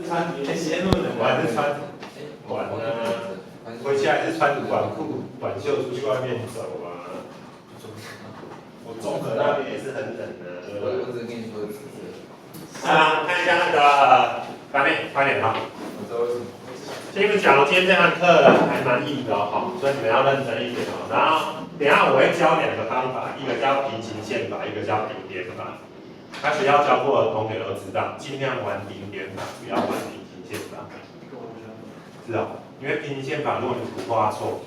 穿你的线路的，我还是穿短啊，回去还是穿短裤、短袖出去外面走啊。我综合那边也是很冷的。我只跟你说紫色。啊，看一下那个翻面，快点哈。我知道为什么。跟你们讲，我今天这堂课还蛮硬的哈，所以你们要认真一点哦。然后等一下我会教两个方法，一个叫平行线法，一个叫顶点法。他学校教过的同学都知道，尽量玩顶点法，不要玩平行线法。是哦，因为平行线法，如果你图画错，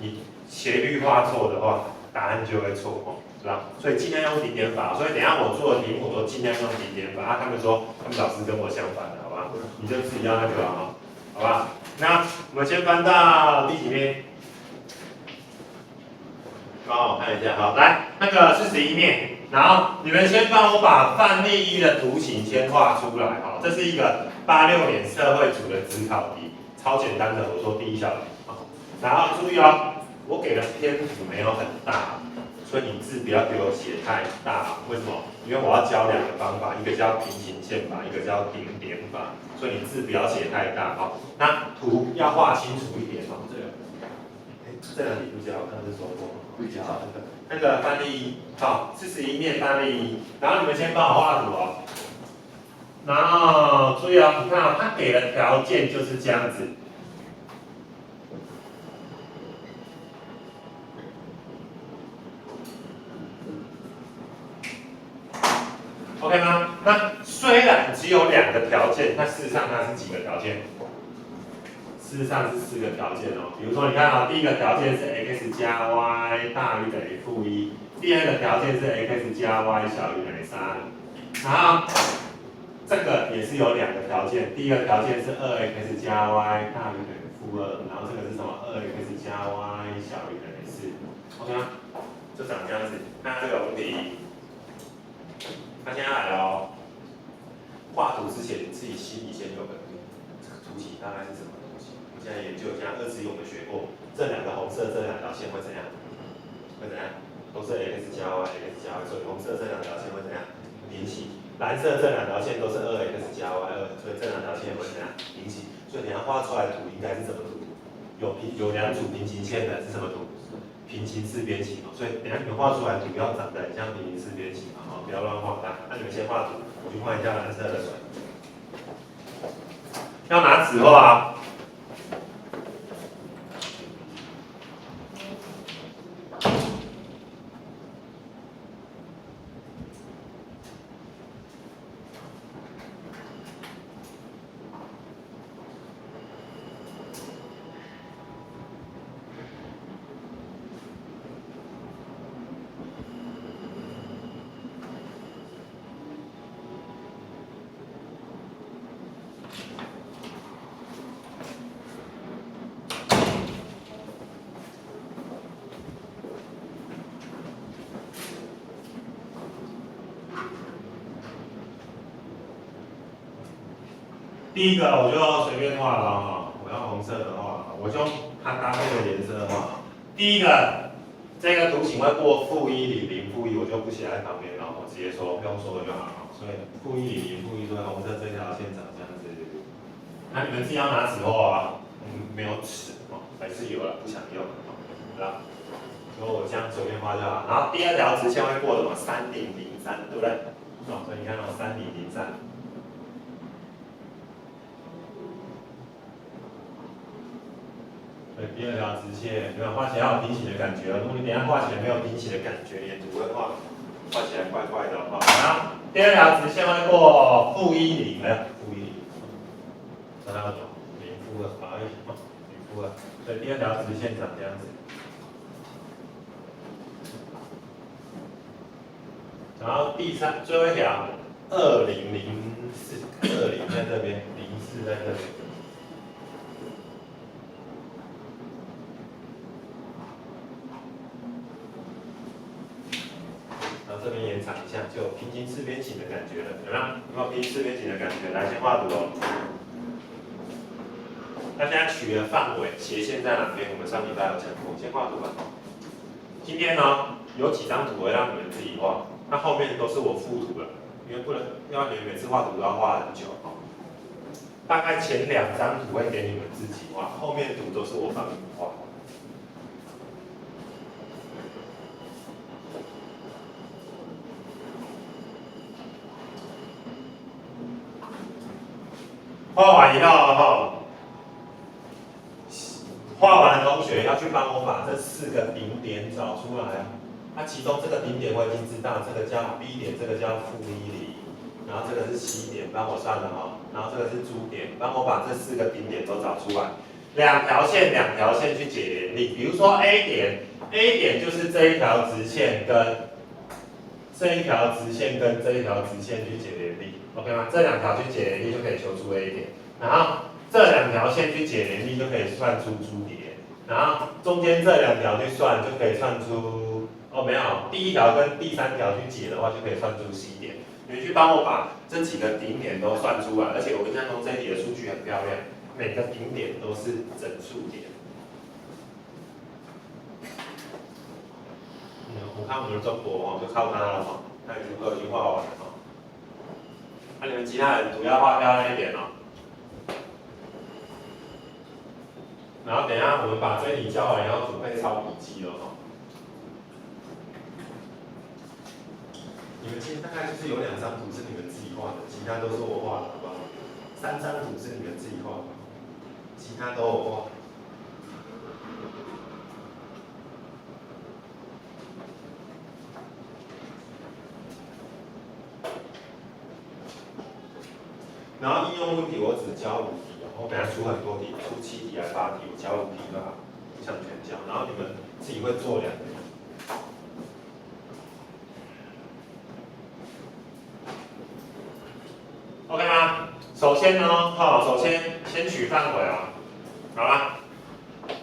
你斜率画错的话，答案就会错哦，是吧？所以尽量用顶点法。所以等一下我做的题目我都尽量用顶点法。啊，他们说他们老师跟我相反的，好吧？你就自己要那个啊，好吧？那我们先翻到第几面？帮我看一下，好，来，那个41面。然后你们先帮我把范例1的图形先画出来，哈，这是一个86年社会组的指考题，超简单的，我说第一小题，然后注意哦，我给的篇幅没有很大，所以你字不要给我写太大，为什么？因为我要教两个方法，一个叫平行线法，一个叫顶点法，所以你字不要写太大，好，那图要画清楚一点哦。这两题不教，我上次说过，不教那个范例1，好，41面范例1，然后你们先帮我画图哦。然后注意哦，你看哦，他给的条件就是这样子。OK 吗？那虽然只有2个条件，那事实上它是几个条件？事实上是4个条件哦。比如说，你看啊、第一个条件是 x 加 y 大于等于-1，第二个条件是 x 加 y 小于等于3，然后这个也是有2个条件，第一个条件是2x 加 y 大于等于-2，然后这个是什么？2x 加 y 小于等于4。OK 吗？就长这样子。那这个问题，那现在来了哦。画图之前，你自己心里先有个这个图形大概是什么？现在研究一下，2次我们学过，这2个红色这2条线会怎样？会怎样？都是 x 加 y，x 加 y， 所以红色这2条线会怎样？平行。蓝色这2条线都是2x 加 y2，所以这2条线也会怎样？平行。所以你要画出来的图应该是什么图？有2组平行线的是什么图？平行四边形哦。所以等下你们画出来的图要长得很像平行四边形哦，不要乱画。来，那你们先画图，我去换一下蓝色的水。要拿纸画啊。第一个我就随便画了哈，我要红色的画，我就它搭配的颜色画。第一个，这个图形会过-1、0、-1，我就不写在旁边了，我直接说，用说的就好了。所以-1、0、-1，所以红色这条线长这样子。那你们自己要拿纸画啊，没有尺哦，还是有了，不想用哦，对吧？所以我这样随便画就好。然后第2条直线会过什么？3003，对不对？哦，所以你看到3003。对，第2条直线，对吧？画起来要有平行的感觉。如果你等一下画起来没有平行的感觉，你的图会画起来怪怪的哈。然后第2条直线会过-1、0，没有-1、0，那它有0-2，哎，0-2，所以第2条直线长这样子。然后最后一条2004，20在这边，04在这边。这边延长一下，就有平行四边形的感觉了，有没有？有没有平行四边形的感觉？来，先画图哦。那现在取的范围，斜线在哪边？我们上礼拜有讲过，先画图吧。今天呢，有几张图会让你们自己画，那后面都是我附图了，因为不能，要你们每次画图都要画很久哦。大概前2张图会给你们自己画，后面图都是我帮你们画。画完以后，画完的同学要去帮我把这4个顶点找出来啊。那其中这个顶点我已经知道，这个叫 B 点，这个叫-1厘，然后这个是 C 点，帮我算了哦。然后这个是珠点，帮我把这4个顶点都找出来。2条线去解联立，比如说 A 点就是这一条直线跟这一条直线跟这一条直线去解联立 ，OK 吗？这2条去解联立就可以求出 A 点，然后这2条线去解联立就可以算出珠点，然后中间这2条去算就可以算出，哦没有，第1条跟第3条去解的话就可以算出 C 点。你去帮我把这几个顶点都算出来，而且我印象中这一题的数据很漂亮，每个顶点都是整数点。我看我们的中国哦，就靠它了哈，那已经画完了哈。那你们其他人图要画漂亮一点哦。然后等一下我们把这一题教完，要准备抄笔记了哈。你们今天大概就是有2张图是你们自己画的，其他都是我画的，好不好？3张图是你们自己画的，其他都我画。然后应用问题我只教5题，我本来出很多题，出7题还是8题，我教5题就好，不想全教。然后你们自己会做2题。OK 吗？首先呢，首先先取范围哦，好吧？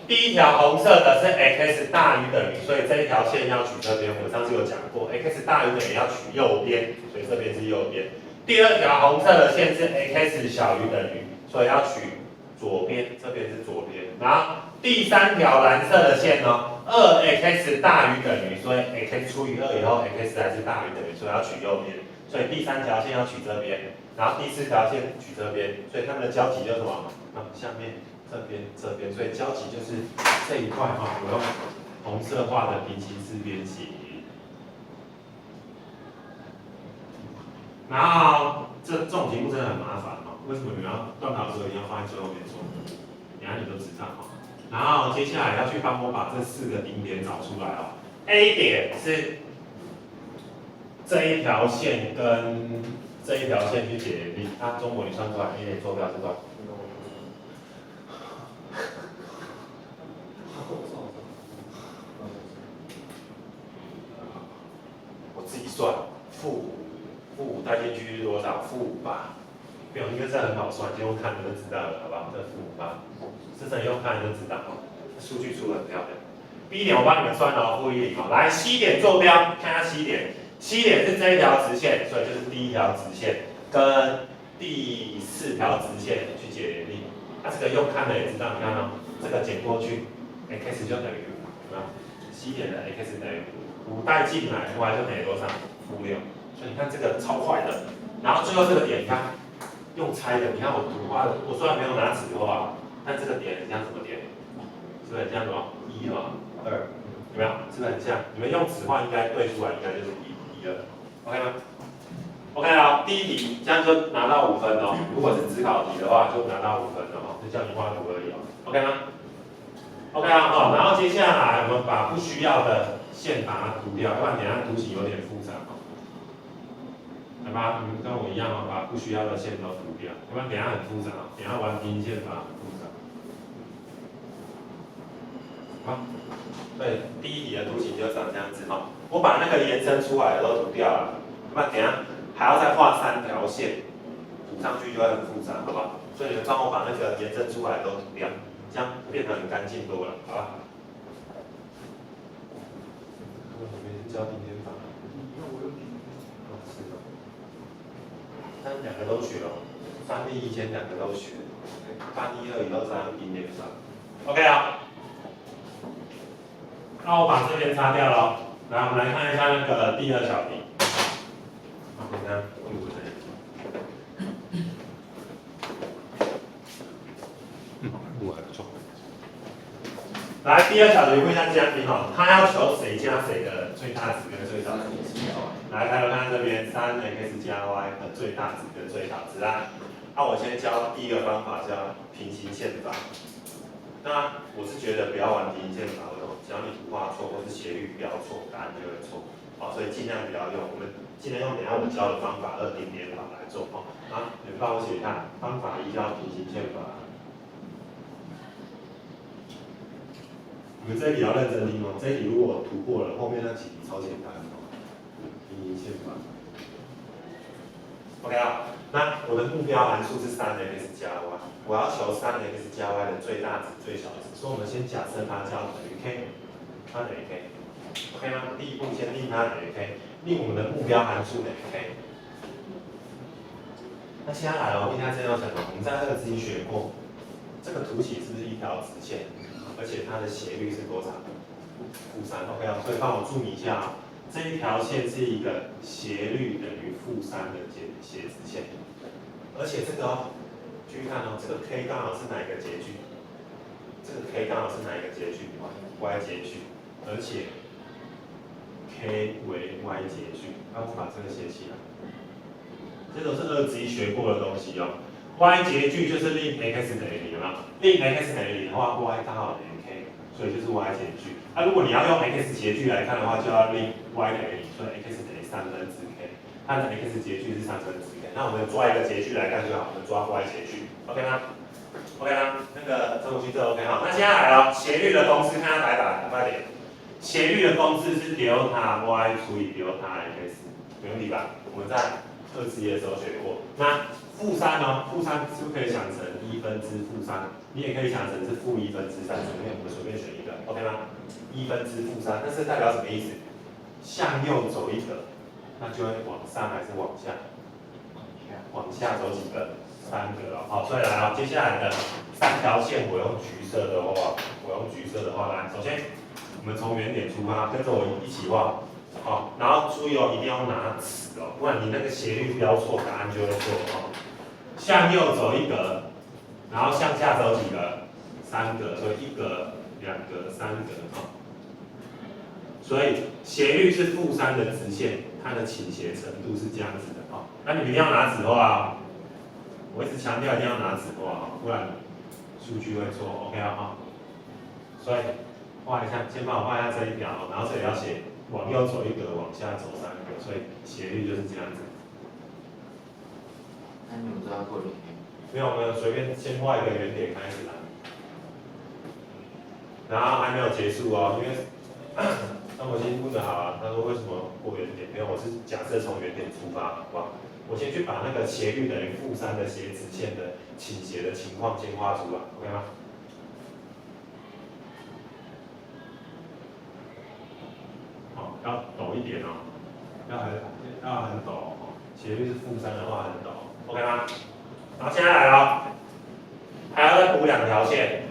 第1条红色的是 x 大于等于，所以这一条线要取这边。我上次有讲过 ，x 大于等于要取右边，所以这边是右边。第2条红色的线是 x 小于等于，所以要取左边，这边是左边。然后第3条蓝色的线呢，2x 大于等于，所以 x 除以2以后 x 还是大于等于，所以要取右边。所以第3条线要取这边，然后第4条线取这边，所以它们的交集就是什么？下面这边，所以交集就是这一块哈，我用红色画的平行四边形。然后这种题目真的很麻烦哦，为什么你要段考的时候一定要放在最后面做？等下你都知道哈。然后接下来要去帮我把这4个顶点找出来哦。A 点是这一条线跟这一条线去解联立，它中国你算出来 A 点坐标是多少？我自己算，负5带进去是多少？负5吧。没有，因为这很好算，就用看的就知道了，好不好？这负5吧，这真用看就知道，数据出的很漂亮。B 点我帮你们算了，负1厘。来 C 点坐标，看下 C 点。C 点是这一条直线，所以就是第1条直线跟第4条直线去解联立。那这个用看的也知道，你看哦，这个减过去 ，x 就等于5，对吧 ？C 点的 x 等于5带进来，y 就等于多少？负6。所以你看这个超快的。然后最后这个点，你看用猜的，你看我图画的，我虽然没有拿纸画，但这个点很像什么点？是不是很像什么？1嘛，2，有没有？是不是很像？你们用纸画应该对出来，应该就是1、2 ，OK 吗 ？OK 啊，第1题这样就拿到5分哦。如果是指考题的话，就拿到5分了哦，就叫你画图而已哦，OK 吗 ？OK 啊，好，然后接下来我们把不需要的线把它涂掉，要不然等下图形有点复杂哦。来吧，你们跟我一样哦，把不需要的线都涂掉，要不然等下很复杂，等下玩平行线法很复杂。好，对，第1题的图形就长这样子哈。我把那个延伸出来的都涂掉了，要不然等下还要再画3条线，补上去就会很复杂，好不好？所以你们帮我把那个延伸出来的都涂掉，这样变得很干净多了，好吧？我们教平面法。但2个都学了，3例1前2个都学，8、1、2以后再用平面法。OK 啊，那我把这边擦掉了，来，我们来看一下那个第2小题。好，你看，路还不错。来，第二条题问一下嘉宾哦，他要求谁加谁的最大值跟最小值？来，大家看这边3x 加 y 的最大值跟最小值啊。那我先教第一个方法叫平行线法。那我是觉得不要玩平行线法，只要你图画错或是斜率标错，答案就会错。好，所以尽量不要用，我们尽量用等下我教的方法2顶点法来做哦。啊，你帮我写看，方法1叫平行线法。你们这一题要认真听哦，这一题如果突破了，后面那几题超简单哦。平行线法。OK 啊，那我的目标函数是3x 加 y， 我要求3x 加 y 的最大值、最小值，所以我们先假设它叫等于 k， 它等于 k，OK 吗？第一步先令它等于 k， 令我们的目标函数等于 k。那接下来哦，应该这样想哦，我们在2级学过，这个图形是不是一条直线？而且它的斜率是多少？负3 ，OK 啊，所以帮我注意一下哦。这一条线是一个斜率等于-3的斜直线，而且这个哦，注意看哦，这个 k 刚好是哪一个截距？这个 k 刚好是哪一个截距 ？y 截距，而且 k 为 y 截距。那我把这个写起来，这都是2级学过的东西哦。y 截距就是令 x 等于0嘛，令 x 等于0的话 ，y 刚好等于 k， 所以就是 y 截距。那如果你要用 x 截距来看的话，就要令 y 等于0，所以 x 等于k，它的 x 截距是k。那我们抓一个截距来看就好，我们抓 y 截距 ，OK 吗 ？OK 吗？那个这东西这 OK 哈。那接下来哦，斜率的公式看它白板，快点。斜率的公式是 delta y 除以 delta x， 没问题吧？我们在2次的时候学过。那-3哦，-3是不是可以想成1/-3？你也可以想成是-1/3，随便我们随便选一个 ，OK 吗？1/-3，那是代表什么意思？向右走一格，那就会往上还是往下？往下走几个？3个哦。好，所以来哦，接下来的3条线我用橘色的话，来，首先我们从原点出发，跟着我一起画。好，然后注意哦，一定要拿尺哦，不然你那个斜率标错，答案就会错哦。向右走一格，然后向下走几个？3个，所以1格、2格、3格哦。所以斜率是-3的直线，它的倾斜程度是这样子的哦。那你们一定要拿纸画哦，我一直强调一定要拿纸画哦，不然数据会错。OK 啊哈。所以画一下，先帮我画一下这一条哦，然后这里要写往右走1格，往下走3格，所以斜率就是这样子。那你们知道过零没？没有，随便先画一个圆点开始啦。然后还没有结束哦，因为张国兴问的好啊，他说为什么过圆点？没有，我是假设从圆点出发，好不好？我先去把那个斜率等于-3的斜直线的倾斜的情况先画出来 ，OK 吗？好，要陡一点哦，要很陡哦，斜率是-3的话很陡 ，OK 吗？然后现在来了，还要再补2条线。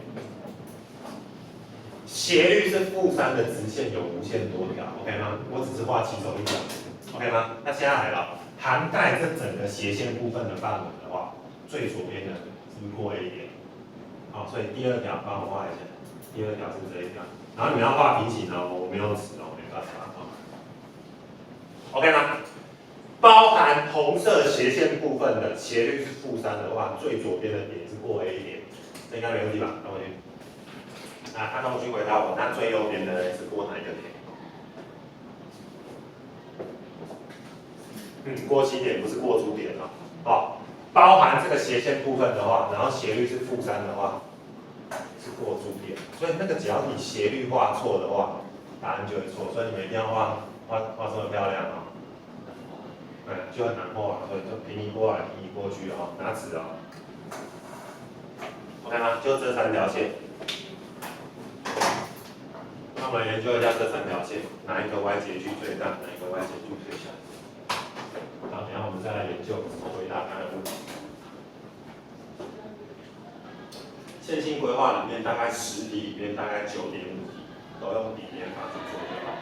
斜率是-3的直线有无限多条 ，OK 吗？我只是画其中一条 ，OK 吗？那现在来了，涵盖这整个斜线部分的范围的话，最左边的是不是过 A 点？好，所以第2条帮我画一下，第2条是这一条，然后你们要画平行哦，我没有尺哦，没办法哦。OK 吗？包含红色斜线部分的斜率是-3的话，最左边的点是过 A 点，这应该没问题吧？那我去。那同学回答我，那最右边的是过哪一个点？过起点不是过主点哦。哦，包含这个斜线部分的话，然后斜率是-3的话，是过主点。所以那个只要你斜率画错的话，答案就会错。所以你们一定要画这么漂亮哦。就很难画，所以就平移过来，平移过去哦，拿尺哦。OK 吗？就这3条线。那我们研究一下这3条线，哪一个 y 截距最大，哪一个 y 截距最小。好，等一下我们再来研究怎么回答它的问题。线性规划里面大概10题里面大概9点5题都用顶点法去做就好，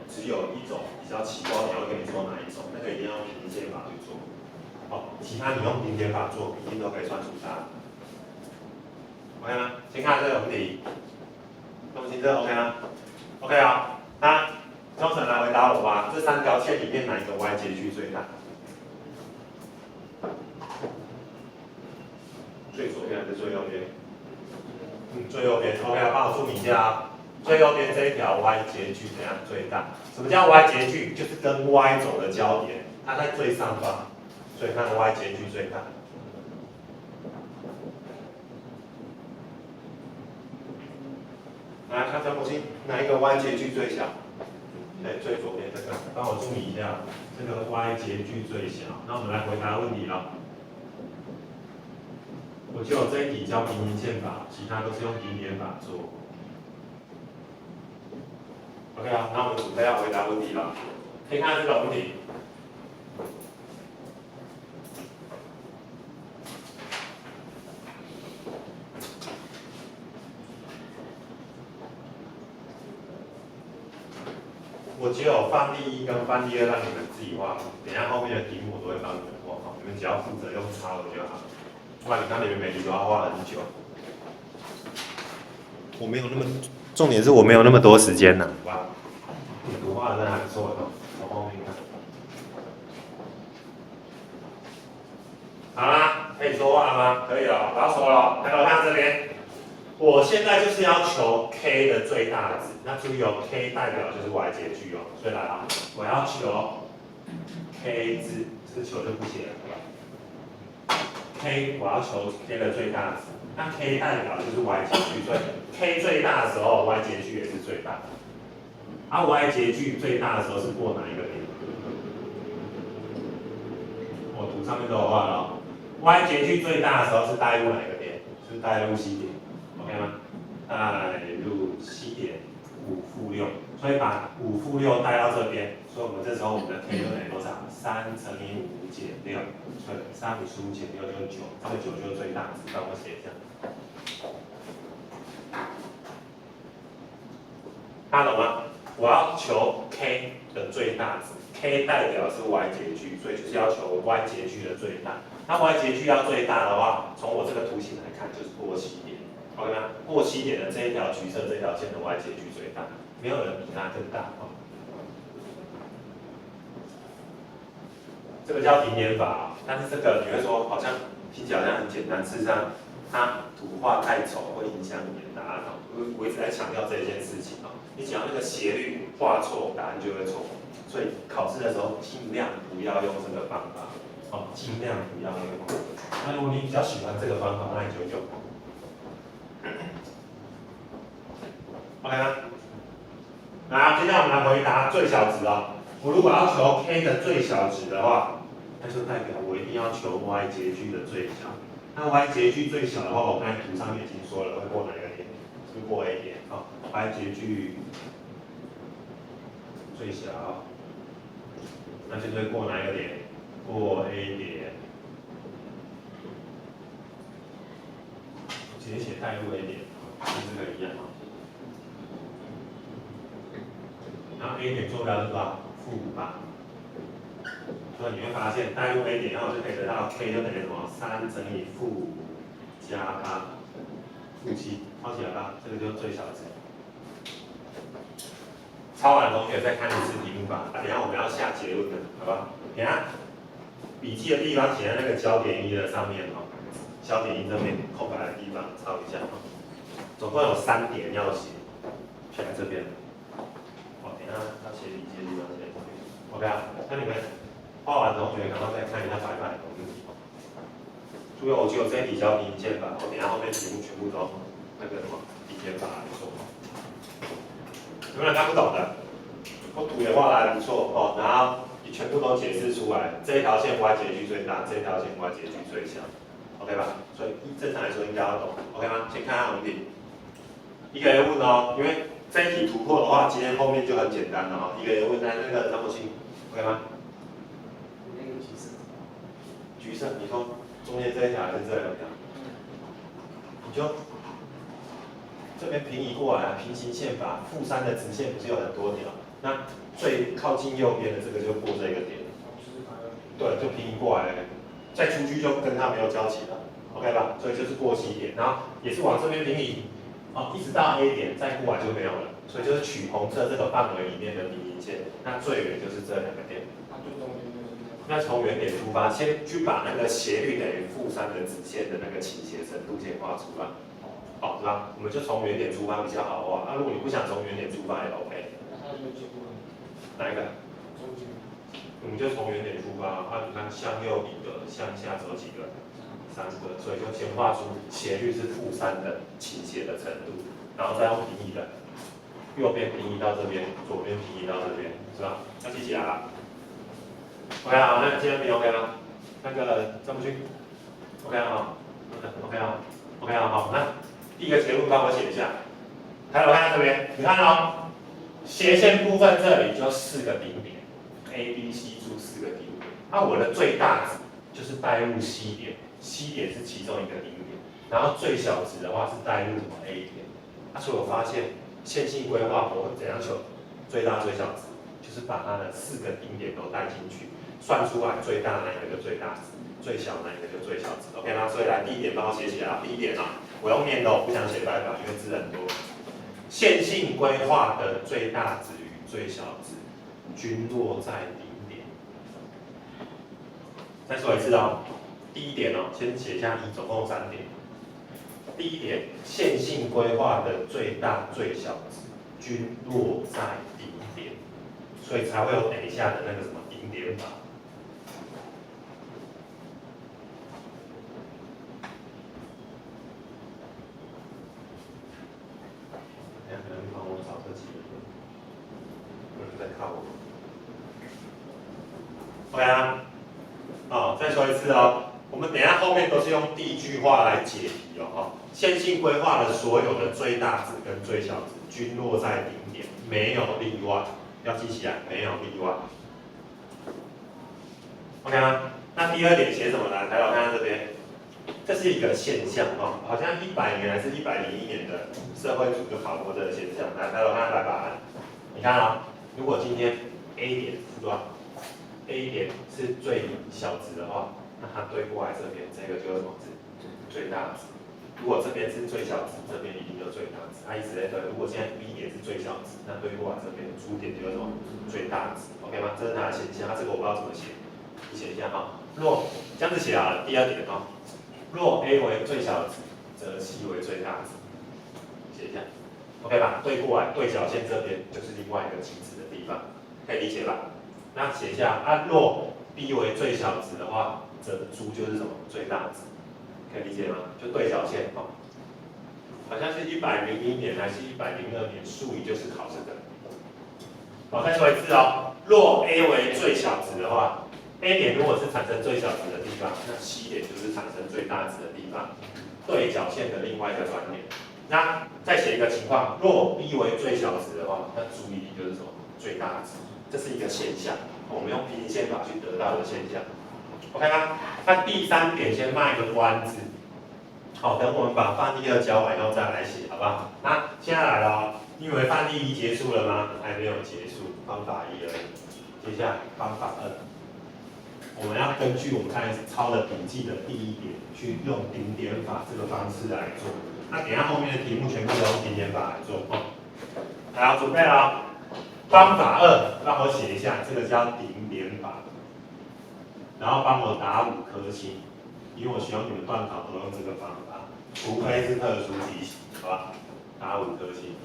只有一种比较奇怪，你要跟你做哪一种，那个一定要用平线法去做。好，其他你用顶点法做，一定都可以算出答案。OK 吗？先看这个问题，中心这个 OK 吗 ？OK 啊，那钟诚来回答我吧。这3条线里面哪一个 y 截距最大？最左边还是最右边？最右边。OK， 帮我注明一下啊。最右边这一条 y 截距怎样最大？什么叫 y 截距？就是跟 y 轴的交点，它在最上方，所以看 y 截距最大。来看张国兴，哪一个 y 截距最小？对，最左边这个，帮我注明一下，这个 y 截距最小。那我们来回答问题了。我就有这一题教平行线法，其他都是用平点法做。OK 啊，那我们准备要回答问题了。可以看这个问题。我只有范例1跟范例2让你们自己画，等一下后面的题目我都会帮你们画好，你们只要负责用抄的就好。不然你看你们每题都要画很久。我没有那么，重点是我没有那么多时间呢，好吧？你图画的真的还不错哦，从后面看。好啦，可以说话了吗？可以了，不要说了。来，我看这边，我现在就是要求 k 的最大值，那注意哦 ，k 代表就是 y 截距哦，所以来啊，我要求 k 值，这个球就不写了，好吧 ？k 我要求 k 的最大值，那 k 代表就是 y 截距，所以 k 最大的时候 y 截距也是最大。而 y 截距最大的时候是过哪一个点？我图上面都有画了哦。y 截距最大的时候是带入哪一个点？是带入 C 点 ，OK 吗？带入 C 点5负6，所以把5负6带到这边，所以我们这时候我们的 k 就等于多少？3乘以5减6，所以3×15减6就是9，这个9就是最大值，帮我写一下。大家懂吗？我要求 k 的最大值 ，k 代表是 y 截距，所以就是要求 y 截距的最大。那 y 截距要最大的话，从我这个图形来看，就是过7点 ，OK 吗？过7点的这一条橘色这条线的 y 截距最大，没有人比它更大哦。这个叫平点法啊，但是这个你会说好像听起来好像很简单，事实上它图画太丑会影响你的答案哦。我一直在强调这一件事情哦。你只要那个斜率画错，答案就会错。所以考试的时候尽量不要用这个方法，哦，尽量不要用。那如果你比较喜欢这个方法，那你就用。OK 吗？来，接下来我们来回答最小值哦。我如果要求 k 的最小值的话，那就代表我一定要求 y 截距的最小。那 y 截距最小的话，我刚才图上面已经说了，会过哪个点？是过 A 点啊、y 截距最小，那就会过哪一个点？过 A 点。直接写带入 A 点，跟这个一样啊。然后 A 点坐标是多少？-8。所以你会发现带入 A 点，然后就可以得到 k 就等于什么？3乘以-8，-7，抄起来吧，这个就是最小值。抄完的同学再看一次题目吧，等一下我们要下结论的，好吧？等一下笔记的地方写在那个焦点1的上面哦，焦点1这边空白的地方抄一下哦。总共有3点要写，写在这边。哦，等一下要写笔记的地方写在这边。OK 啊，那你们画完同学，然后再看一下白板的问题。注意，我只有这一题教平行线法，我等一下后面题目全部都那个什么平行法来做。有没有人看不懂的？我图也画得还不错哦，然后你全部都解释出来，这一条线 y 截距最大，这一条线 y 截距最小 ，OK 吧？所以正常来说应该要懂 ，OK 吗？先看看问题，一个人问哦，因为这一题突破的话，今天后面就很简单了哦。一个人问在那个张国兴 ，OK 吗？那个橘色。橘色，你说中间这一条还是这两条？你就这边平移过来，平行线法-3的直线不是有很多条？那最靠近右边的这个就过这个点，对，就平移过来了，再出去就跟它没有交集了。，OK 吧？所以就是过 C 点，然后也是往这边平移，一直到 A 点，再过来就没有了。所以就是取红色这个范围里面的平行线，那最远就是这两个点。那从原点出发，先去把那个斜率等于-3的直线的那个倾斜程度先画出来，好，是吧？我们就从原点出发比较好画。如果你不想从原点出发也 OK。哪一个？我们就从原点出发，你看向右一个，向下走几个？3个，所以就先画出斜率是-3的倾斜的程度，然后再用平移的，右边平移到这边，左边平移到这边，是吧？要记起来了。OK 好，那今天你 OK 吗？那个张不去 ，OK 好 ，OK 好 ，OK 好，那第一个结论帮我写一下。还有看到这边，你看哦，斜线部分这里就4个顶点 ，A、B、C 柱4个顶点。那我的最大值就是带入 C 点 ，C 点是其中一个顶点，然后最小值的话是带入什么 A 点。所以我发现线性规划我会怎样求最大最小值，就是把它的4个顶点都带进去。算出来最大那一个就最大值，最小那一个就最小值 ，OK 吗？所以来第一点帮我写起来，第一点啊，我用念的，我不想写白板，因为字很多。线性规划的最大值与最小值均落在顶点。再说一次哦，第一点哦，先写下1，总共3点。第一点，线性规划的最大最小值均落在顶点，所以才会有等一下的那个什么顶点法。可能帮我找这几个，有人在看我。OK 啊，再说一次哦，我们等一下后面都是用第一句话来解题哦。线性规划的所有的最大值跟最小值均落在顶点，没有例外，要记起来，没有例外。OK 吗？那第二点写什么呢？来，我看看这边。这是一个现象哦，好像100年还是101年的社会组就考过这个现象。来，我看来答案。你看啊，如果今天 A 点是多少 ？A 点是最小值的话，那它对过来这边，这个就是什么值？最大值。如果这边是最小值，这边一定就最大值。以此类推，如果现在 B 点是最小值，那对过来这边主点就是什么？最大值。OK 吗？这是它的现象。这个我不知道怎么写，你写一下哈。若这样子写好了，第二点哈。若 A 为最小值，则 C 为最大值。写一下 ，OK 吧？对过来，对角线这边就是另外一个起止的地方，可以理解吧？那写一下，若 B 为最小值的话，则猪就是什么？最大值，可以理解吗？就对角线哦，好像是101年还是102年，数语就是考这个。好，再说一次哦，若 A 为最小值的话。A 点如果是产生最小值的地方，那 C 点就是产生最大值的地方，对角线的另外一个转点。那再写一个情况，若 B 为最小值的话，那注意力就是什么？最大值，这是一个现象，我们用平行线法去得到的现象。OK 吗？那第3点先卖个关子，好，等我们把范例2教完以后再来写，好不好？那现在来了哦，你以为范例1结束了吗？还没有结束，方法1而已。接下来方法2。我们要根据我们刚才抄的笔记的第1点，去用顶点法这个方式来做。那等一下后面的题目全部都用顶点法来做哦。好，准备了。方法2，让我写一下，这个叫顶点法。然后帮我打5颗星，因为我希望你们段考都用这个方法，除非是特殊题型，好吧？打5颗星。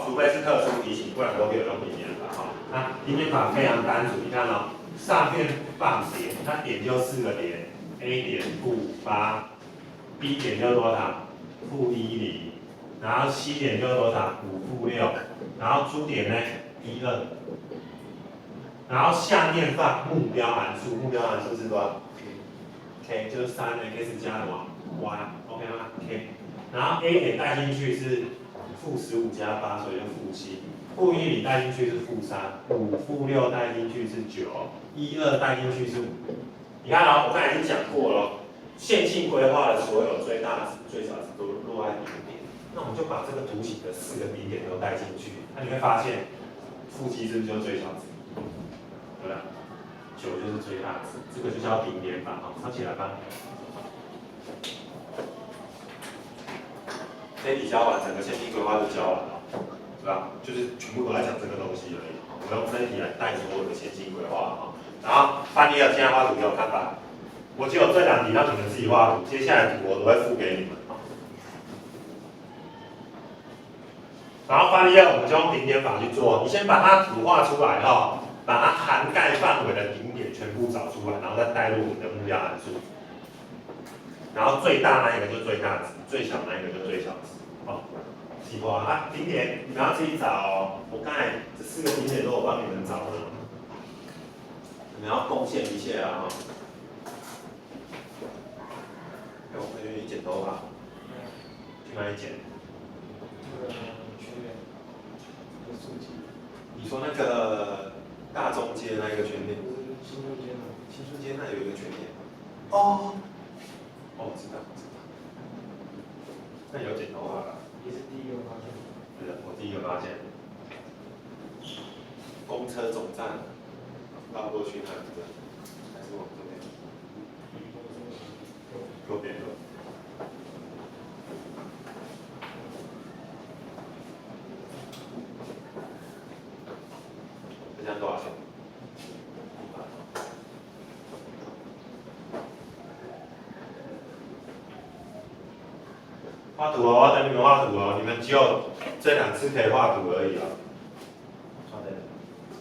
除非是特殊题型，不然都可以用顶点法哈。那顶点法非常单纯，你看哦，上面放点，它点就4个点 ，A 点-8，B 点就多少？-10，然后 C 点就多少？5-6，然后猪点呢？1、2，然后下面放目标函数，目标函数是多少 ？K 就是 3x 加什么 y，OK 吗 ？K， 然后 A 点带进去是-15加8，所以就-7。-1带进去是-3，5-6带进去是9，1、2带进去是5。你看哦，我刚才已经讲过了，线性规划的所有最大值、最小值都落在顶点。那我们就把这个图形的4个顶点都带进去，那你会发现，-7是不是就是最小值？对不对？ 9就是最大值，这个就叫顶点法，好，抄起来吧。这题教完，整个线性规划就教完了，是吧？就是全部都在讲这个东西而已。我用这一题来带所有的线性规划哈。然后范例2现在画图给我看吧。我只有这2题让你们自己画图，接下来图我都会附给你们。然后范例2我们就用顶点法去做，你先把它图画出来哈，把它涵盖范围的顶点全部找出来，然后再带入你的目标函数。然后最大那一个就是最大值，最小那一个就是最小值。好，计划啊，顶点你们要自己找哦。我刚才这4个顶点都我帮你们找了，你们要贡献一下啊。哎，我同学你剪头发，去哪里剪？你说那个大中街那一个全点？新中街那。新中街那有一个全点。哦。哦，我知道。那有剪头发吧？也是第一个发现。是的，我第一个发现。公车总站绕过去那里的，还是往这边？右边的。这样多少钱？画图哦，等你们画图哦，你们只有这2次可以画图而已哦。画这个，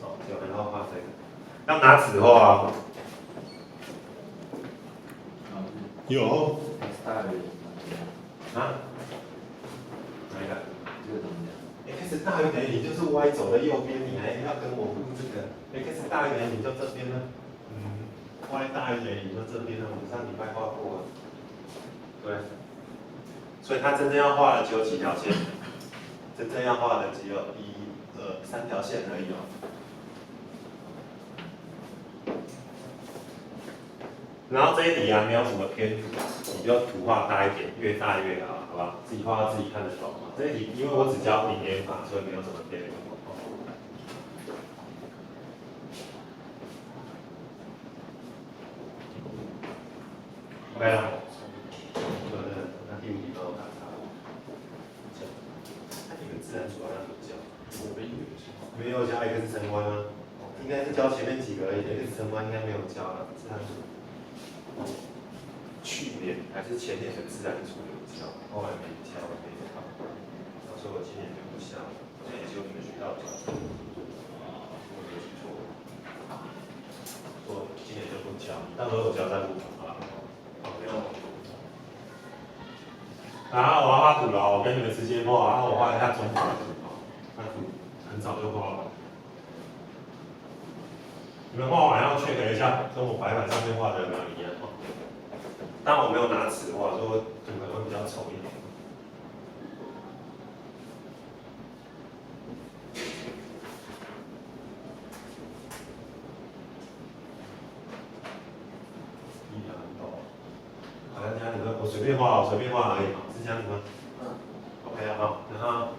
哦，然后画这个，要拿纸画啊。有。大于啊？哪一个？这个怎么讲 ？x 大于等于你就是 y 走的右边，你还要跟我录这个 x 大于等于你就这边呢，y 大于等于你就这边呢，我们上礼拜画过了，对。所以它真正要画的只有几条线，真正要画的只有1、2、3条线而已哦。然后这一题啊没有什么偏图，你就图画大一点，越大越好，好不好？自己画到自己看得懂嘛。这一题因为我只教顶点法，所以没有什么偏图。OK 了。那第5题帮我打叉。那你们自然组要怎么教？我们没有教 x 乘 y 吗？应该是教前面几个而已 ，x 乘 y 应该没有教了，自然组。去年还是前年的自然组有教，后来没教，没考。所以我今年就不教了，现在也只有你们学校教。我没记错，我今年就不教，到时候我教再不考啊。没有。然后我要画图了，我跟你们直接画，然后我画一下中华图，那图很早就画了。你们画完要确认一下，跟我白板上面画的有没有一样？但我没有拿尺画，所以可能会比较丑一点。一条很陡，好像这样子，我随便画，而已，是这样子吗？OK 啊，好，然后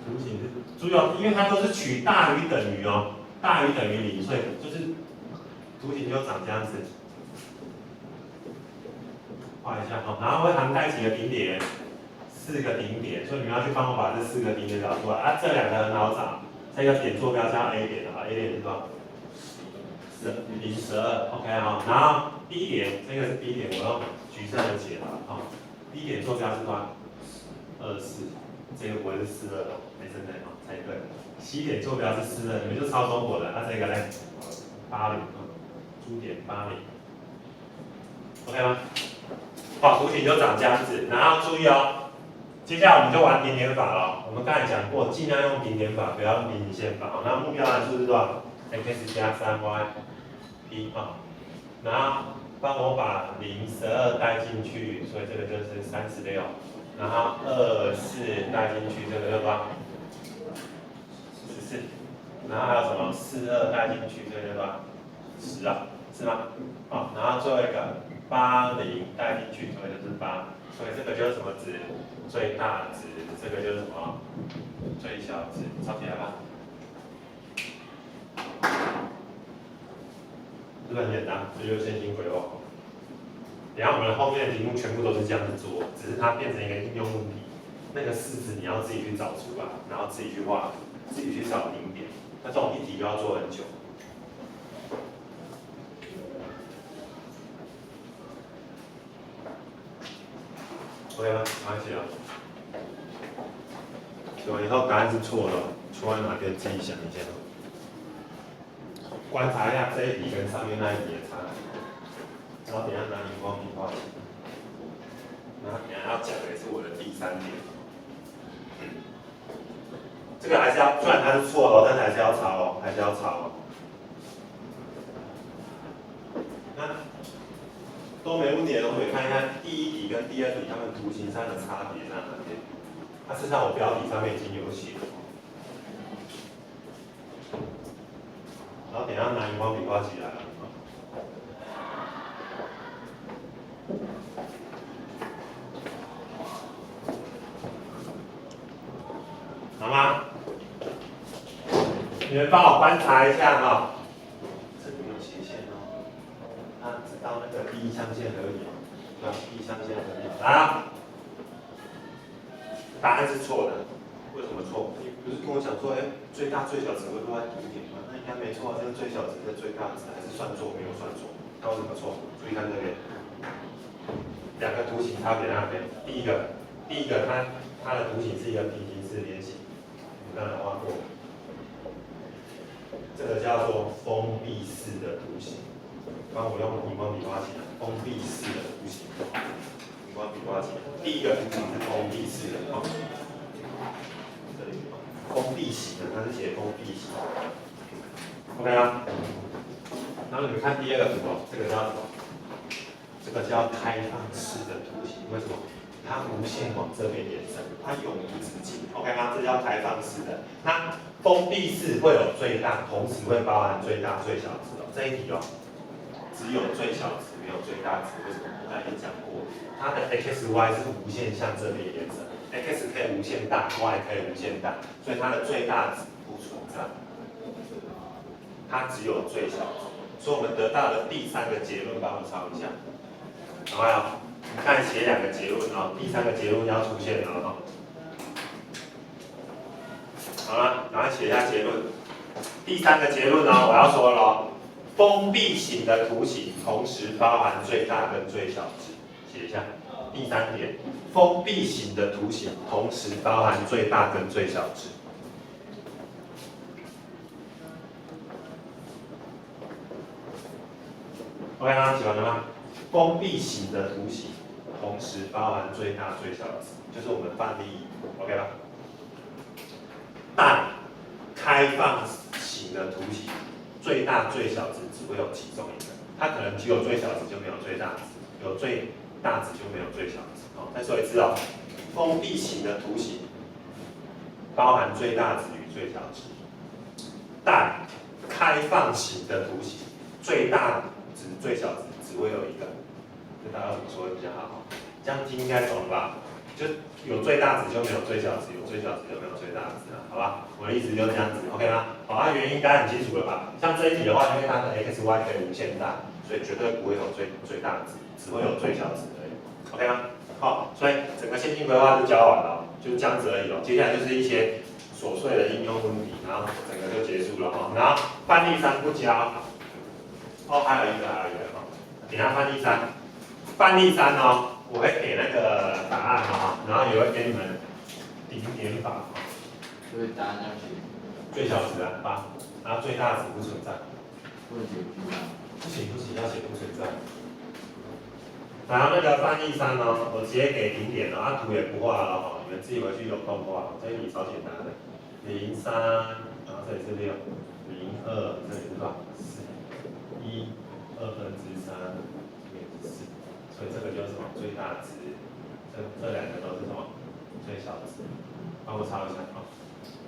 图形是注意哦，因为它都是取大于等于哦，大于等于0，所以就是图形就长这样子。画一下哈，然后会涵盖几个顶点，4个顶点，所以你们要去帮我把这4个顶点找出来啊。这2个很好找，这个点坐标叫 A 点啊 ，A 点是多少？0、12 ，OK 啊。然后 B 点，这个是 B 点，我用橘色的写了啊。B 点坐标是多少？24，这个不会是42的，没真的啊，猜对。C 点坐标是42，你们就抄中国的，那这个呢？80，珠点80 ，OK 吗？好，图形就长这样子，然后注意哦，接下来我们就玩顶点法了。我们刚才讲过，尽量用顶点法，不要用平行线法。那目标函数是多少 ？x 加3y p 啊，然后帮我把0、12带进去，所以这个就是36，然后2、4带进去，这个就多少？14，然后还有什么4、2带进去，这个就多少？10啊，是吗？好，然后最后一个。80带进去，所以就是8，所以这个就是什么值？最大值，这个就是什么？最小值，抄起来吧。是不是很简单？这就是线性规划。等下我们后面的题目全部都是这样子做，只是它变成一个应用问题。那个式子你要自己去找出来，然后自己去画，自己去找顶点。那这种一题就要做很久。OK 吗？没关系啊。写完以后答案是错的，错在哪边自己想一下。观察一下这一题跟上面那一题的差异，然后等一下拿荧光笔画起来。然后等一下要讲的是我的第3点。这个还是要，虽然它是错的，但是还是要抄哦，还是要抄哦。那都没问题的同学，看一看第1题跟第2题它们图形上的差别在哪边？它事实上我标题上面已经有写了。然后等一下拿荧光笔画起来了。好吗？你们帮我观察一下哈、这里有斜线哦，它只到那个第1象限而已，对吧？第1象限而已。啊，答案是错的。为什么错？你不是跟我讲说，最大最小值会落在顶点吗？那应该没错，这个最小值跟最大值还是算错，没有算错。那为什么错？注意看这边，两个图形差别在哪边？第一个它的图形是一个平行四边形，我刚才画过，这个叫做封闭式的图形。帮我用荧光笔画起来，封闭式的图形。荧光笔画起来，第一个图形是封闭式的，这里封闭型的，它是写封闭型。OK 啊？然后你们看第2个图哦，这个叫什么？这个叫开放式的图形，为什么？它无限往这边延伸，它永无止境。OK 吗？这叫开放式的。那封闭式会有最大，同时会包含最大、最小值哦。这一题哦，只有最小值，没有最大值。为什么？我刚才也讲过，它的 x、y 是无限向这边延伸 ，x 可以无限大 ，y 可以无限大，所以它的最大值不存在，它只有最小值。所以我们得到的第3个结论，帮我抄一下。好没有？你看写2个结论哦，第3个结论要出现了哦。好了，赶快写一下结论。第3个结论呢，我要说了哦，封闭型的图形同时包含最大跟最小值，写一下。第3点，封闭型的图形同时包含最大跟最小值。OK 吗？写完了吗？封闭型的图形同时包含最大最小值，就是我们范例 OK 吧？但开放型的图形，最大最小值只会有其中一个，它可能只有最小值就没有最大值，有最大值就没有最小值。好，再说一次哦，封闭型的图形包含最大值与最小值，但开放型的图形最大值、最小值只会有一个。这大家怎么说会比较好？这样听应该懂了吧？就有最大值就没有最小值，有最小值就没有最大值了，好吧？我的意思就是这样子 ，OK 吗？好，那原因应该很清楚了吧？像这一题的话，因为它的 x、y 可以无限大，所以绝对不会有最大值，只会有最小值而已 ，OK 吗？好，所以整个线性规划就教完了，就是这样子而已哦。接下来就是一些琐碎的应用问题，然后整个就结束了哦。然后范例3不教，哦，还有一个哦，等一下范例3。范例3哦，我会给那个答案哦，然后也会给你们顶点法。所以答案要写最小值啊8，然后最大值不存在。不能写不啊？不行，要写不存在。然后那个范例3哦，我直接给顶点了，图也不画了哦，你们自己回去有空画。这一题超简单的，03，然后这里是6，02，这里是多少？4，1，2分之3，这边是4。所以这个就是什么最大值，这2个都是什么最小值，帮我抄一下啊。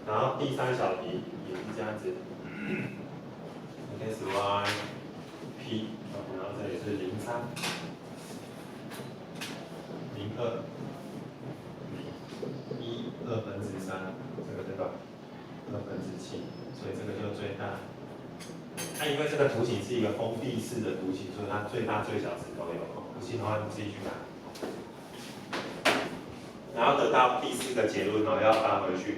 然后第3小题也是这样子 ，x y p， 然后这里是03、02、1，2分之3，这个对吧？2分之7，所以这个就最大。那因为这个图形是一个封闭式的图形，所以它最大最小值都有。不信的话，你自己去看。然后得到第4个结论要翻回去。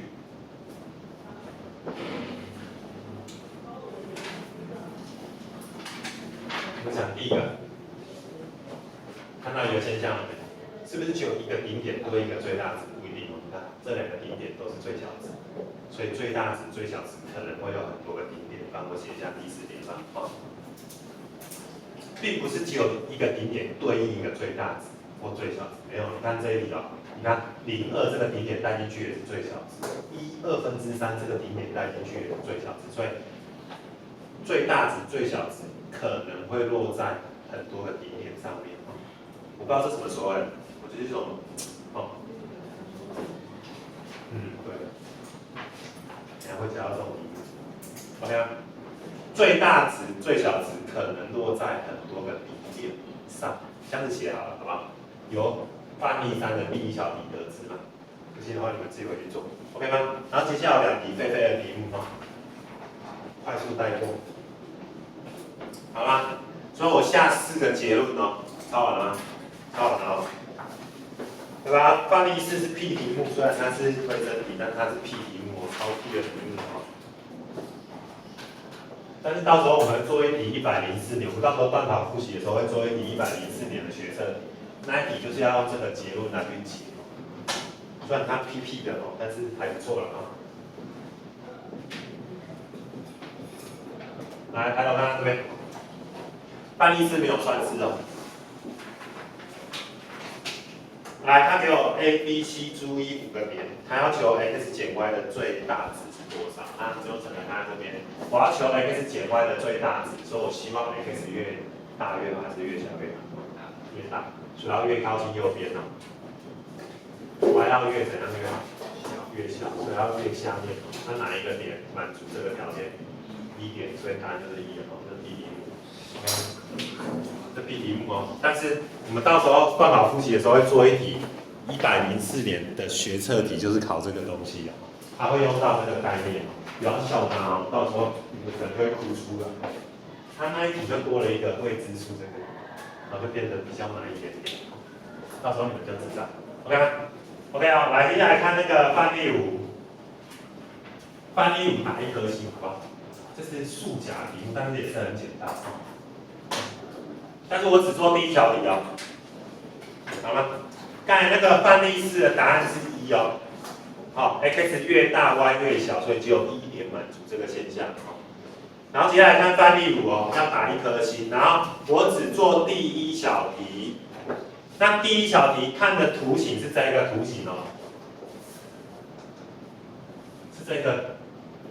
我们讲第一个，看到一个现象了没？是不是只有一个顶点对一个最大值？不一定哦。你看这2个顶点都是最小值，所以最大值、最小值可能会有很多个顶点。帮我写一下第4点上啊，并不是只有一个顶点对应一个最大值或最小值，没有。你看这里哦，你看0,2这个顶点带进去也是最小值，1/2分之3这个顶点带进去也是最小值，所以最大值、最小值可能会落在很多个顶点上面。我不知道这怎么说哎，我就是这种对，等下会教到这种题目 ，OK 啊？最大值、最小值可能落在很多个顶点上，这样子写好了，好不好？由范例3的第1小题得知嘛。不信的话，你们自己回去做 ，OK 吗？然后接下来2题废的题目快速带过，好吗？所以我下4个结论抄完了吗？抄完了对吧？范例4是 P 题目，虽然它是回整题，但它是 P 题目，我抄 P 的题目但是到时候我们做一题104年，我们到时候段考复习的时候会做一题104年的学测题，那一题就是要用这个结论来去解。虽然它 PP 的但是还不错了来，抬头看看这边，范例4没有算式来，他给我 A、B、C 注意5个点，他要求 x 减 y 的最大值是多少？那只有整个看这边，我要求 x 减 y 的最大值，所以我希望 x 越大越好还是越小越好？越大，所以要越靠近右边y 要越怎样越好？越小，所以要越下面。那哪一个点满足这个条件？1点，所以答案就是1这是 B 题目。这 B 题目但是我们到时候段考复习的时候会做一题104年的学测题，就是考这个东西它会用到这个概念不要笑它到时候你们可能会哭出来。它那一题就多了一个未知数这个，然后就变得比较难一点点。到时候你们就知道 ，OK 吗 ？OK 来接下来看那个范例5，范例5打1颗星，好不好？这是数甲题目，但是也是很简单。但是我只做第1小题好吗？刚才那个范例4的答案是1好 ，x 越大 y 越小，所以只有1点满足这个现象然后接下来看范例5要打1颗星，然后我只做第1小题。那第1小题看的图形是这个图形是这个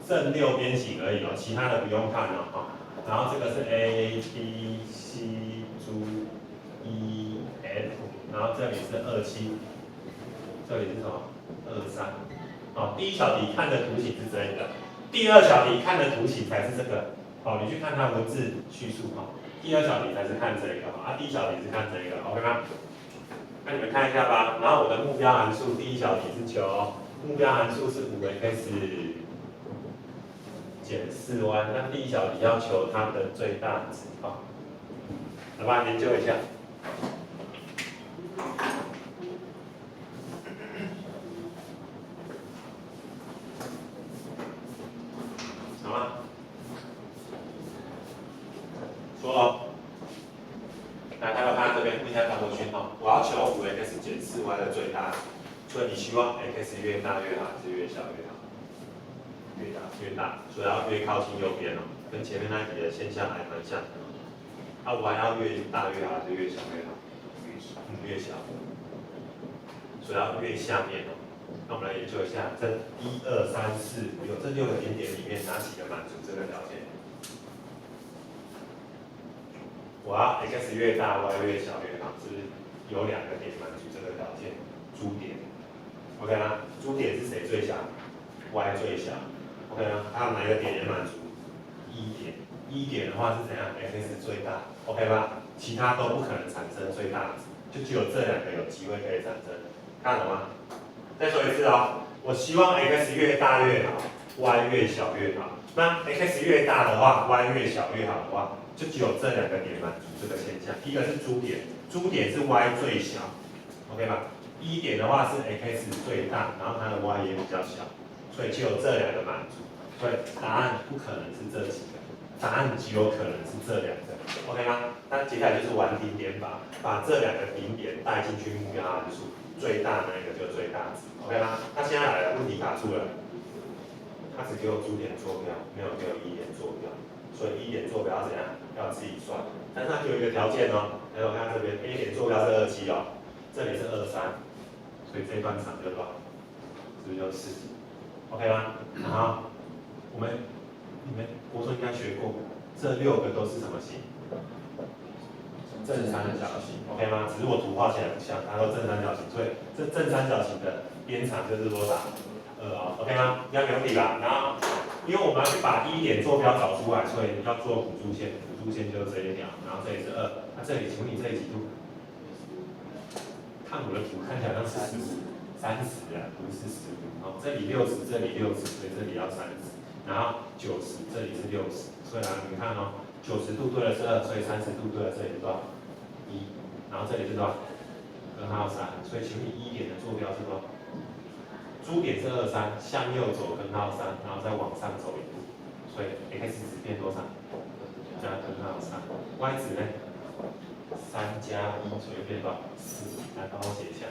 正6边形而已其他的不用看然后这个是 A B C D E F， 然后这里是27，这里是什么23？第1小题看的图形是这个，第2小题看的图形才是这个。你去看它文字叙述第2小题才是看这个第1小题是看这个 ，OK 吗？那你们看一下吧。然后我的目标函数第1小题是求目标函数是5x 减4y，那第1小题要求它的最大值来吧，研究一下。好吗？说来，还有看这边，问一下转过去我要求5x 减4y的最大值，所以你希望 x 越大越好，还是越小越好？越大，所以要越靠近右边跟前面那一题的现象还蛮像的。y 要越大越好，还是越小越好？越小。所以要越下面那我们来研究一下，这1、2、3、4、5、6这6个点点里面哪几个满足这个条件？我要 x 越大 y 越小越好，是不是有2个点满足这个条件？珠点 ，OK 吗？珠点是谁最小 ？y 最小 ，OK 吗？还有哪一个点也满足？1点，1点的话是怎样 ？x 最大 ，OK 吗？其他都不可能产生最大值，就只有这2个有机会可以产生，看懂吗？再说一次我希望 x 越大越好 ，y 越小越好，那 x 越大的话 ，y 越小越好的话，就只有这两个点满足这个现象。一个是珠点，珠点是 y 最小 ，OK 吧？一点的话是 x 最大，然后它的 y 也比较小，所以只有这两个满足。所以答案不可能是这几个，答案极有可能是这两个 ，OK 吗？那接下来就是玩顶点法，把这两个顶点带进去目标函数，最大那个就最大值 ，OK 吗？那现在来了，问题卡住了，它只给我珠点坐标，没有给我一点坐标，所以一点坐标要怎样？要自己算。但是它给我一个条件哦，来我看这边 A 点坐标是27哦，这里是23，所以这段长就多少？是不是就40 ？OK 吗？然后你们国中应该学过，这6个都是什么形？正三角形 ，OK 吗？只是我图画起来不像，它都正三角形，所以这正三角形的边长就是多少？2哦 ，OK 吗？应该没问题吧？然后，因为我们要去把一点坐标找出来，所以要做辅助线，辅助线就是这一条，然后这里是2，那这里请问你这里几度？看我的图看起来像是30啊，不是45。哦，这里60，这里60，所以这里要30，然后90，这里是60，所以你看哦。90度对的是2，所以30度对的这里是多少？1，然后这里是多少？根号3，所以请问你一点的坐标是多少？珠点是23，向右走根号3，然后再往上走1步，所以 x 值变多少？加根号3，y 值呢？3加1，所以变多少？4，来帮我写一下。